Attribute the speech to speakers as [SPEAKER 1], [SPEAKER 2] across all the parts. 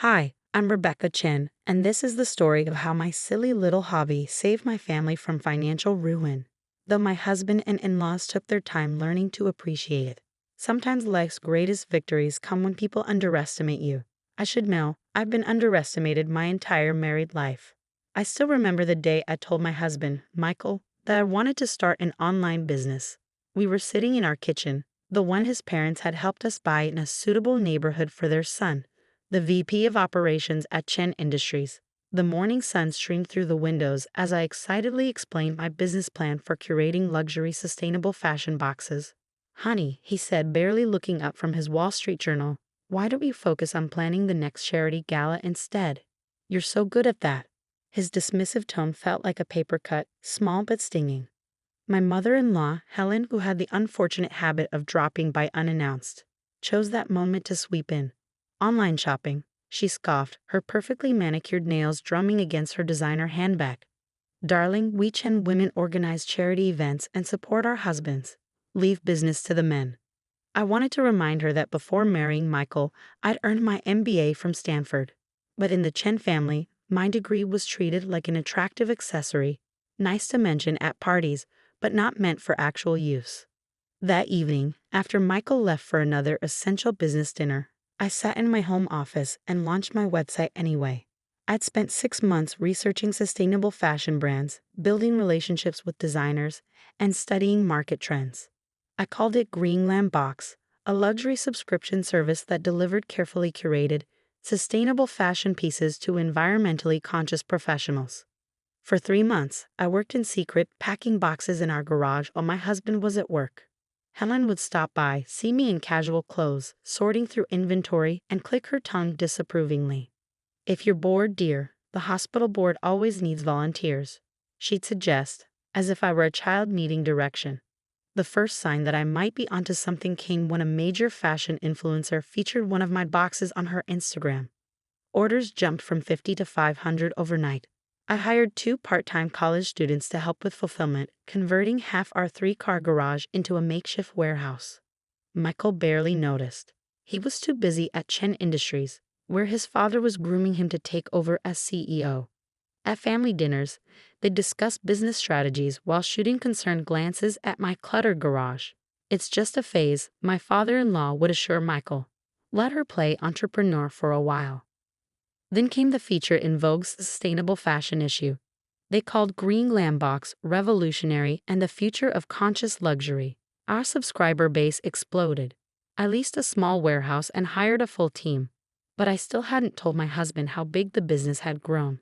[SPEAKER 1] Hi, I'm Rebecca Chen, and this is the story of how my silly little hobby saved my family from financial ruin. Though my husband and in laws took their time learning to appreciate it. Sometimes life's greatest victories come when people underestimate you. I should know, I've been underestimated my entire married life. I still remember the day I told my husband, Michael, that I wanted to start an online business. We were sitting in our kitchen, the one his parents had helped us buy in a suitable neighborhood for their son, the VP of Operations at Chen Industries. The morning sun streamed through the windows as I excitedly explained my business plan for curating luxury sustainable fashion boxes. Honey, he said, barely looking up from his Wall Street Journal, why don't you focus on planning the next charity gala instead? You're so good at that. His dismissive tone felt like a paper cut, small but stinging. My mother-in-law, Helen, who had the unfortunate habit of dropping by unannounced, chose that moment to sweep in. Online shopping, she scoffed, her perfectly manicured nails drumming against her designer handbag. Darling, we Chen women organize charity events and support our husbands. Leave business to the men. I wanted to remind her that before marrying Michael, I'd earned my MBA from Stanford. But in the Chen family, my degree was treated like an attractive accessory, nice to mention at parties, but not meant for actual use. That evening, after Michael left for another essential business dinner, I sat in my home office and launched my website anyway. I'd spent 6 months researching sustainable fashion brands, building relationships with designers, and studying market trends. I called it Greenland Box, a luxury subscription service that delivered carefully curated, sustainable fashion pieces to environmentally conscious professionals. For 3 months, I worked in secret, packing boxes in our garage while my husband was at work. Helen would stop by, see me in casual clothes, sorting through inventory, and click her tongue disapprovingly. If you're bored, dear, the hospital board always needs volunteers, she'd suggest, as if I were a child needing direction. The first sign that I might be onto something came when a major fashion influencer featured one of my boxes on her Instagram. Orders jumped from 50 to 500 overnight. I hired 2 part-time college students to help with fulfillment, converting half our 3-car garage into a makeshift warehouse. Michael barely noticed. He was too busy at Chen Industries, where his father was grooming him to take over as CEO. At family dinners, they discussed business strategies while shooting concerned glances at my cluttered garage. It's just a phase, my father-in-law would assure Michael. Let her play entrepreneur for a while. Then came the feature in Vogue's sustainable fashion issue. They called Greenland Box revolutionary and the future of conscious luxury. Our subscriber base exploded. I leased a small warehouse and hired a full team. But I still hadn't told my husband how big the business had grown.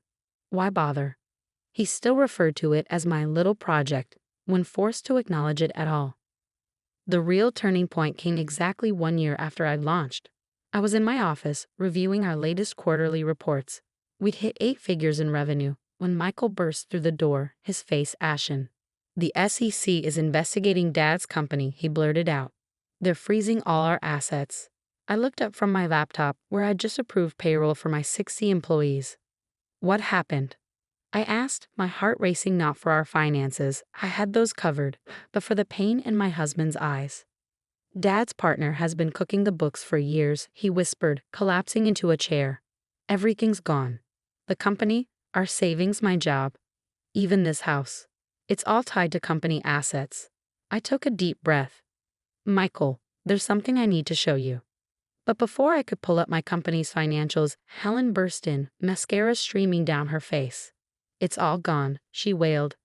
[SPEAKER 1] Why bother? He still referred to it as my little project, when forced to acknowledge it at all. The real turning point came exactly 1 year after I'd launched. I was in my office, reviewing our latest quarterly reports. We'd hit 8 figures in revenue, when Michael burst through the door, his face ashen. The SEC is investigating Dad's company, he blurted out. They're freezing all our assets. I looked up from my laptop, where I'd just approved payroll for my 60 employees. What happened? I asked, my heart racing. Not for our finances, I had those covered, but for the pain in my husband's eyes. Dad's partner has been cooking the books for years, he whispered, collapsing into a chair. Everything's gone. The company, our savings, my job, even this house. It's all tied to company assets. I took a deep breath. Michael, there's something I need to show you. But before I could pull up my company's financials, Helen burst in, mascara streaming down her face. It's all gone, she wailed.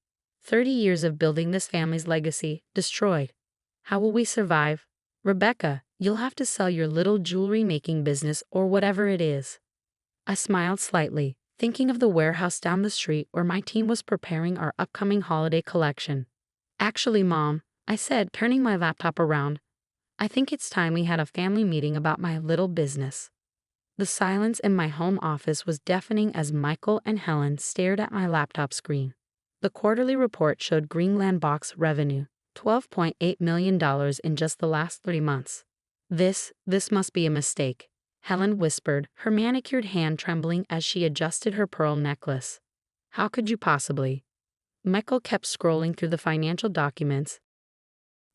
[SPEAKER 1] 30 years of building this family's legacy, destroyed. How will we survive? Rebecca, you'll have to sell your little jewelry-making business or whatever it is. I smiled slightly, thinking of the warehouse down the street where my team was preparing our upcoming holiday collection. Actually, Mom, I said, turning my laptop around, I think it's time we had a family meeting about my little business. The silence in my home office was deafening as Michael and Helen stared at my laptop screen. The quarterly report showed Greenland Box revenue, $12.8 million in just the last 3 months. This must be a mistake, Helen whispered, her manicured hand trembling as she adjusted her pearl necklace. How could you possibly? Michael kept scrolling through the financial documents,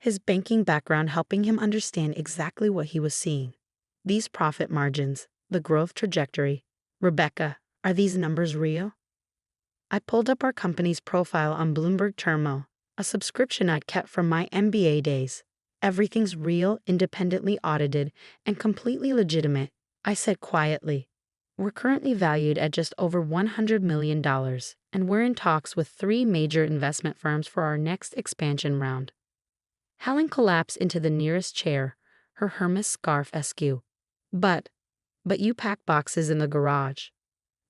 [SPEAKER 1] his banking background helping him understand exactly what he was seeing. These profit margins, the growth trajectory, Rebecca, are these numbers real? I pulled up our company's profile on Bloomberg Termo, a subscription I'd kept from my MBA days. Everything's real, independently audited, and completely legitimate, I said quietly. We're currently valued at just over $100 million, and we're in talks with 3 major investment firms for our next expansion round. Helen collapsed into the nearest chair, her Hermes scarf askew. But you pack boxes in the garage.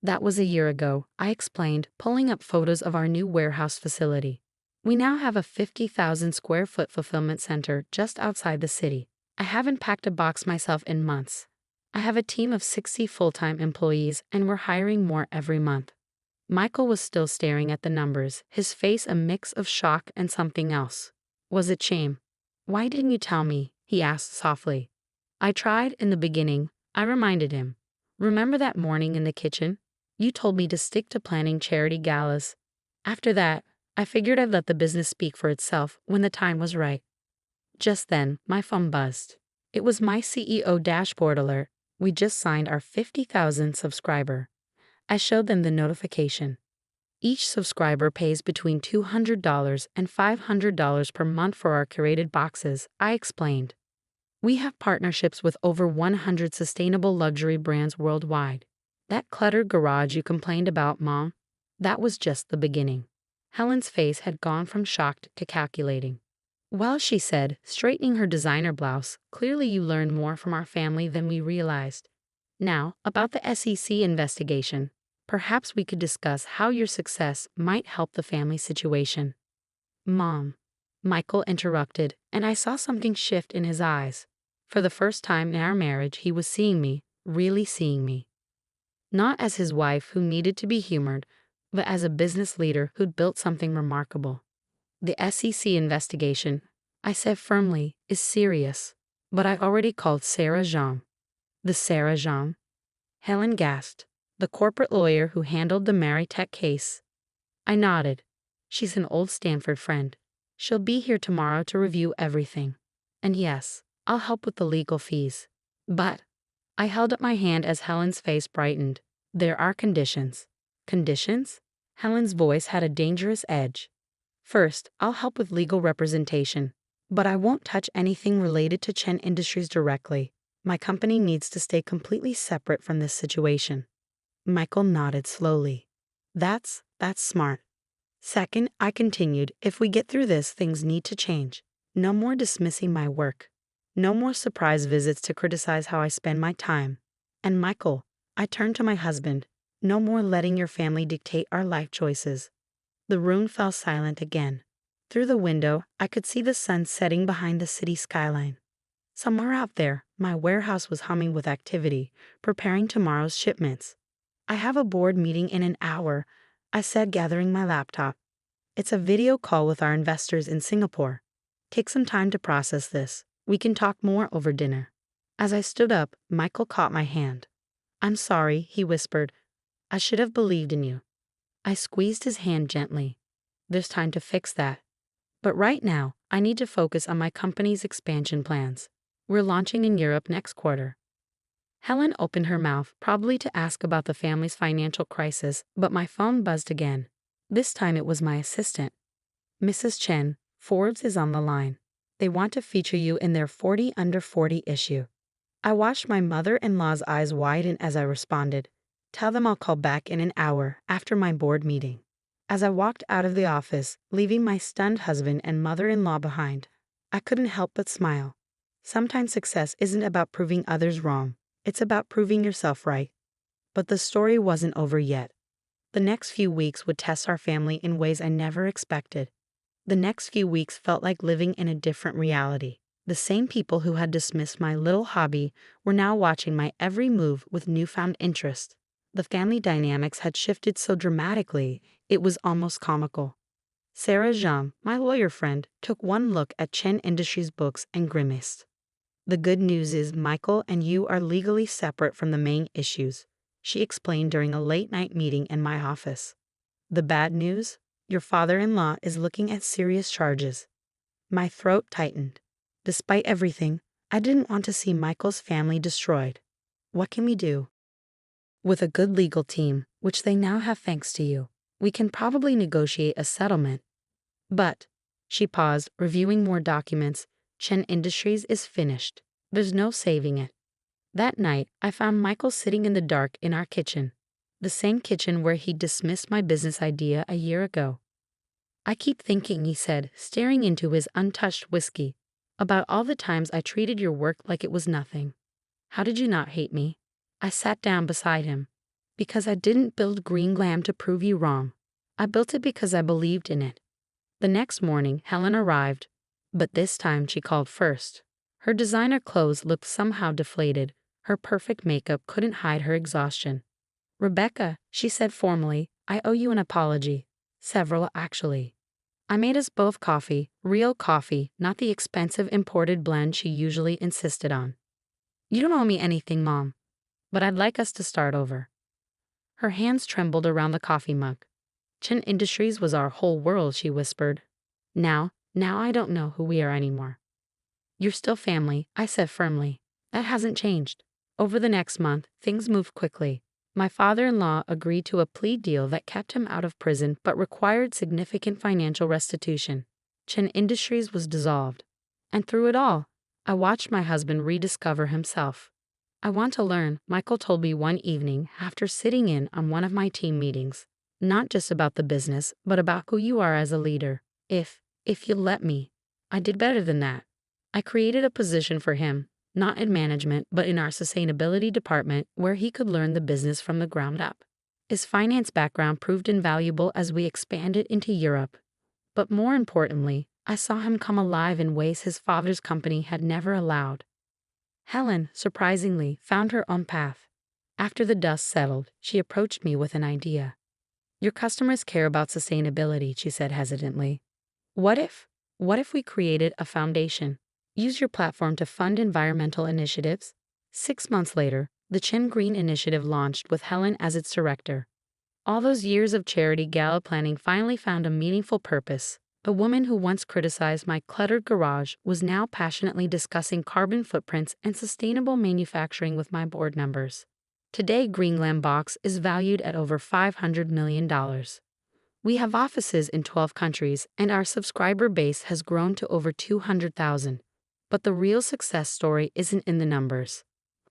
[SPEAKER 1] That was a year ago, I explained, pulling up photos of our new warehouse facility. We now have a 50,000 square foot fulfillment center just outside the city. I haven't packed a box myself in months. I have a team of 60 full-time employees, and we're hiring more every month. Michael was still staring at the numbers, his face a mix of shock and something else. Was it shame? Why didn't you tell me? He asked softly. I tried in the beginning, I reminded him. Remember that morning in the kitchen? You told me to stick to planning charity galas. After that, I figured I'd let the business speak for itself when the time was right. Just then, my phone buzzed. It was my CEO dashboard alert. We just signed our 50,000th subscriber. I showed them the notification. Each subscriber pays between $200 and $500 per month for our curated boxes, I explained. We have partnerships with over 100 sustainable luxury brands worldwide. That cluttered garage you complained about, Mom? That was just the beginning. Helen's face had gone from shocked to calculating. Well, she said, straightening her designer blouse, clearly you learned more from our family than we realized. Now, about the SEC investigation. Perhaps we could discuss how your success might help the family situation. Mom. Michael interrupted, and I saw something shift in his eyes. For the first time in our marriage, he was seeing me, really seeing me. Not as his wife who needed to be humored, but as a business leader who'd built something remarkable. The SEC investigation, I said firmly, is serious, but I already called Sarah Jean. The Sarah Jean? Helen gasped. The corporate lawyer who handled the Maritech case. I nodded. She's an old Stanford friend. She'll be here tomorrow to review everything. And yes, I'll help with the legal fees. But I held up my hand as Helen's face brightened. There are conditions. Conditions? Helen's voice had a dangerous edge. First, I'll help with legal representation. But I won't touch anything related to Chen Industries directly. My company needs to stay completely separate from this situation. Michael nodded slowly. That's smart. Second, I continued, if we get through this, things need to change. No more dismissing my work. No more surprise visits to criticize how I spend my time. And Michael, I turned to my husband, no more letting your family dictate our life choices. The room fell silent again. Through the window, I could see the sun setting behind the city skyline. Somewhere out there, my warehouse was humming with activity, preparing tomorrow's shipments. I have a board meeting in an hour, I said, gathering my laptop. It's a video call with our investors in Singapore. Take some time to process this. We can talk more over dinner. As I stood up, Michael caught my hand. I'm sorry, he whispered. I should have believed in you. I squeezed his hand gently. There's time to fix that. But right now, I need to focus on my company's expansion plans. We're launching in Europe next quarter. Helen opened her mouth, probably to ask about the family's financial crisis, but my phone buzzed again. This time it was my assistant. Mrs. Chen, Forbes is on the line. They want to feature you in their 40 Under 40 issue. I watched my mother-in-law's eyes widen as I responded. Tell them I'll call back in an hour after my board meeting. As I walked out of the office, leaving my stunned husband and mother-in-law behind, I couldn't help but smile. Sometimes success isn't about proving others wrong. It's about proving yourself right. But the story wasn't over yet. The next few weeks would test our family in ways I never expected. The next few weeks felt like living in a different reality. The same people who had dismissed my little hobby were now watching my every move with newfound interest. The family dynamics had shifted so dramatically, it was almost comical. Sarah Jean, my lawyer friend, took one look at Chen Industries books and grimaced. The good news is Michael and you are legally separate from the main issues, she explained during a late-night meeting in my office. The bad news? Your father-in-law is looking at serious charges. My throat tightened. Despite everything, I didn't want to see Michael's family destroyed. What can we do? With a good legal team, which they now have thanks to you, we can probably negotiate a settlement. But, she paused, reviewing more documents, Chen Industries is finished. There's no saving it. That night, I found Michael sitting in the dark in our kitchen. The same kitchen where he dismissed my business idea a year ago. I keep thinking, he said, staring into his untouched whiskey, about all the times I treated your work like it was nothing. How did you not hate me? I sat down beside him. Because I didn't build Green Glam to prove you wrong. I built it because I believed in it. The next morning, Helen arrived, but this time she called first. Her designer clothes looked somehow deflated. Her perfect makeup couldn't hide her exhaustion. Rebecca, she said formally, I owe you an apology. Several, actually. I made us both coffee, real coffee, not the expensive imported blend she usually insisted on. You don't owe me anything, Mom, but I'd like us to start over. Her hands trembled around the coffee mug. Chen Industries was our whole world, she whispered. Now I don't know who we are anymore. You're still family, I said firmly. That hasn't changed. Over the next month, things moved quickly. My father-in-law agreed to a plea deal that kept him out of prison but required significant financial restitution. Chen Industries was dissolved. And through it all, I watched my husband rediscover himself. I want to learn, Michael told me one evening after sitting in on one of my team meetings. Not just about the business, but about who you are as a leader. If you'll let me. I did better than that. I created a position for him, not in management, but in our sustainability department, where he could learn the business from the ground up. His finance background proved invaluable as we expanded into Europe. But more importantly, I saw him come alive in ways his father's company had never allowed. Helen, surprisingly, found her own path. After the dust settled, she approached me with an idea. Your customers care about sustainability, she said hesitantly. What if we created a foundation? Use your platform to fund environmental initiatives? 6 months later, the Chen Green Initiative launched with Helen as its director. All those years of charity gala planning finally found a meaningful purpose. A woman who once criticized my cluttered garage was now passionately discussing carbon footprints and sustainable manufacturing with my board members. Today, Green Glam Box is valued at over $500 million. We have offices in 12 countries, and our subscriber base has grown to over 200,000. But the real success story isn't in the numbers.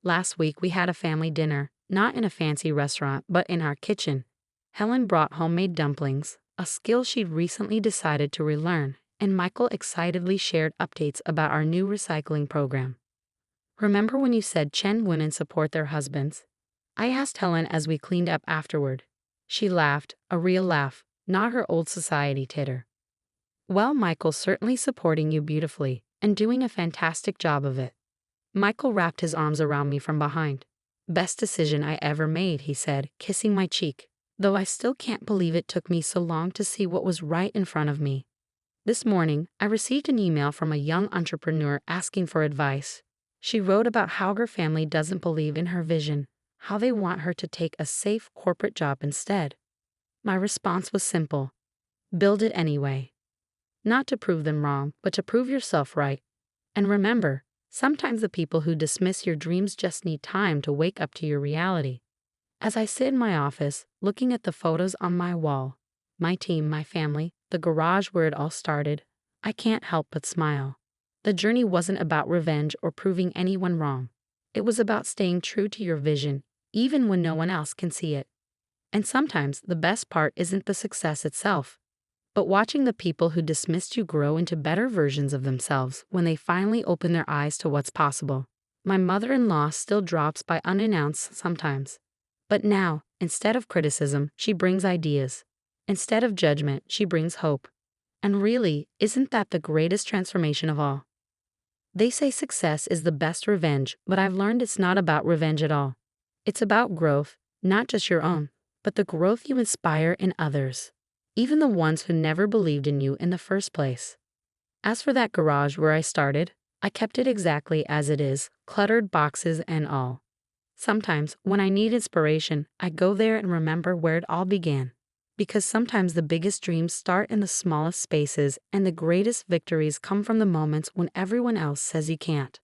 [SPEAKER 1] Last week, we had a family dinner, not in a fancy restaurant, but in our kitchen. Helen brought homemade dumplings, a skill she'd recently decided to relearn, and Michael excitedly shared updates about our new recycling program. Remember when you said Chen women support their husbands? I asked Helen as we cleaned up afterward. She laughed, a real laugh, not her old society titter. Well, Michael's certainly supporting you beautifully, and doing a fantastic job of it. Michael wrapped his arms around me from behind. Best decision I ever made, he said, kissing my cheek, though I still can't believe it took me so long to see what was right in front of me. This morning, I received an email from a young entrepreneur asking for advice. She wrote about how her family doesn't believe in her vision, how they want her to take a safe corporate job instead. My response was simple. Build it anyway. Not to prove them wrong, but to prove yourself right. And remember, sometimes the people who dismiss your dreams just need time to wake up to your reality. As I sit in my office, looking at the photos on my wall, my team, my family, the garage where it all started, I can't help but smile. The journey wasn't about revenge or proving anyone wrong. It was about staying true to your vision, even when no one else can see it. And sometimes the best part isn't the success itself, but watching the people who dismissed you grow into better versions of themselves when they finally open their eyes to what's possible. My mother-in-law still drops by unannounced sometimes. But now, instead of criticism, she brings ideas. Instead of judgment, she brings hope. And really, isn't that the greatest transformation of all? They say success is the best revenge, but I've learned it's not about revenge at all. It's about growth, not just your own, but the growth you inspire in others, even the ones who never believed in you in the first place. As for that garage where I started, I kept it exactly as it is, cluttered boxes and all. Sometimes, when I need inspiration, I go there and remember where it all began. Because sometimes the biggest dreams start in the smallest spaces, and the greatest victories come from the moments when everyone else says you can't.